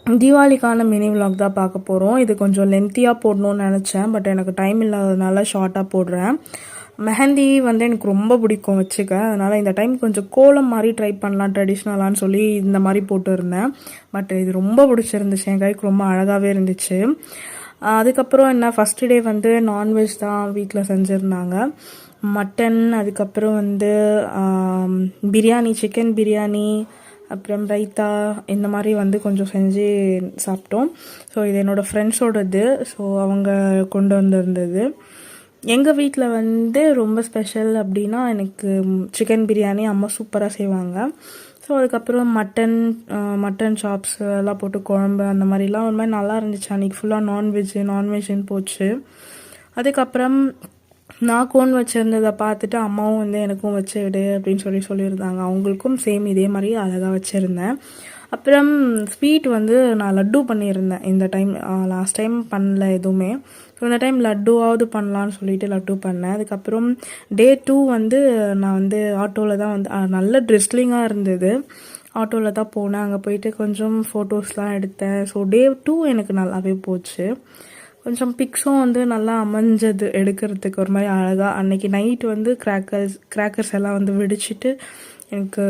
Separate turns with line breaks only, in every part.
தீபாவளிக்கான mini vlog தான் பார்க்க போகிறோம். இது கொஞ்சம் லென்த்தியாக போடணும்னு நினச்சேன், பட் எனக்கு டைம் இல்லாததுனால ஷார்ட்டாக போடுறேன். மெஹந்தி வந்து எனக்கு ரொம்ப பிடிக்கும் வச்சுக்க, அதனால் இந்த டைம் கொஞ்சம் கோலம் மாதிரி ட்ரை பண்ணலாம் ட்ரெடிஷ்னலான்னு சொல்லி இந்த மாதிரி போட்டுருந்தேன். பட் இது ரொம்ப பிடிச்சிருந்துச்சு, என் கைக்கு ரொம்ப அழகாகவே இருந்துச்சு. அதுக்கப்புறம் என்ன, ஃபஸ்ட்டு டே வந்து நான்வெஜ் தான் வீட்டில் செஞ்சுருந்தாங்க. மட்டன், அதுக்கப்புறம் வந்து பிரியாணி, சிக்கன் பிரியாணி, அப்புறம் ரைத்தா, இந்த மாதிரி வந்து கொஞ்சம் செஞ்சு சாப்பிட்டோம். ஸோ இது என்னோடய ஃப்ரெண்ட்ஸோடது. ஸோ அவங்க கொண்டு வந்திருந்தது. எங்கள் வீட்டில் வந்து ரொம்ப ஸ்பெஷல் அப்படின்னா எனக்கு சிக்கன் பிரியாணி அம்மா சூப்பராக செய்வாங்க. ஸோ அதுக்கப்புறம் மட்டன் சாப்ஸ் எல்லாம் போட்டு குழம்பு அந்த மாதிரிலாம் ஒரு மாதிரி நல்லா இருந்துச்சு. அன்றைக்கி ஃபுல்லாக நான்வெஜ்ஜுன்னு போச்சு. அதுக்கப்புறம் நான் கோன் வச்சுருந்ததை பார்த்துட்டு அம்மாவும் வந்து எனக்கும் வச்சு விடு அப்படின்னு சொல்லியிருந்தாங்க. அவங்களுக்கும் சேம் இதே மாதிரி அழகாக வச்சுருந்தேன். அப்புறம் ஸ்வீட் வந்து நான் லட்டு பண்ணியிருந்தேன் இந்த டைம். லாஸ்ட் டைம் பண்ணல எதுவுமே. ஸோ இந்த டைம் லட்டுவாவது பண்ணலான்னு சொல்லிட்டு லட்டு பண்ணேன். அதுக்கப்புறம் டே 2 வந்து நான் வந்து ஆட்டோவில் தான் வந்து நல்ல ட்ரெஸ்லிங்காக இருந்தது. ஆட்டோவில் தான் போனேன். அங்கே போயிட்டு கொஞ்சம் ஃபோட்டோஸ்லாம் எடுத்தேன். ஸோ டே 2 எனக்கு நல்லாவே போச்சு. கொஞ்சம் பிக்ஸும் வந்து நல்லா அமைஞ்சது எடுக்கிறதுக்கு ஒரு மாதிரி அழகாக. அன்றைக்கி நைட் வந்து கிராக்கர்ஸ் எல்லாம் வந்து வெடிச்சிட்டு எனக்கு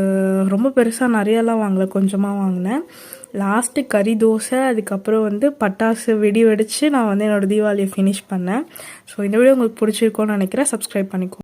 ரொம்ப பெருசாக நிறையெல்லாம் வாங்கலை, கொஞ்சமாக வாங்கினேன். லாஸ்ட்டு கறி தோசை, அதுக்கப்புறம் வந்து பட்டாசு வெடிச்சு நான் வந்து என்னோடய தீபாவளியை ஃபினிஷ் பண்ணேன். ஸோ இந்த வீடியோ உங்களுக்கு பிடிச்சிருக்கோன்னு நினைக்கிறேன். சப்ஸ்கிரைப் பண்ணிக்கோ.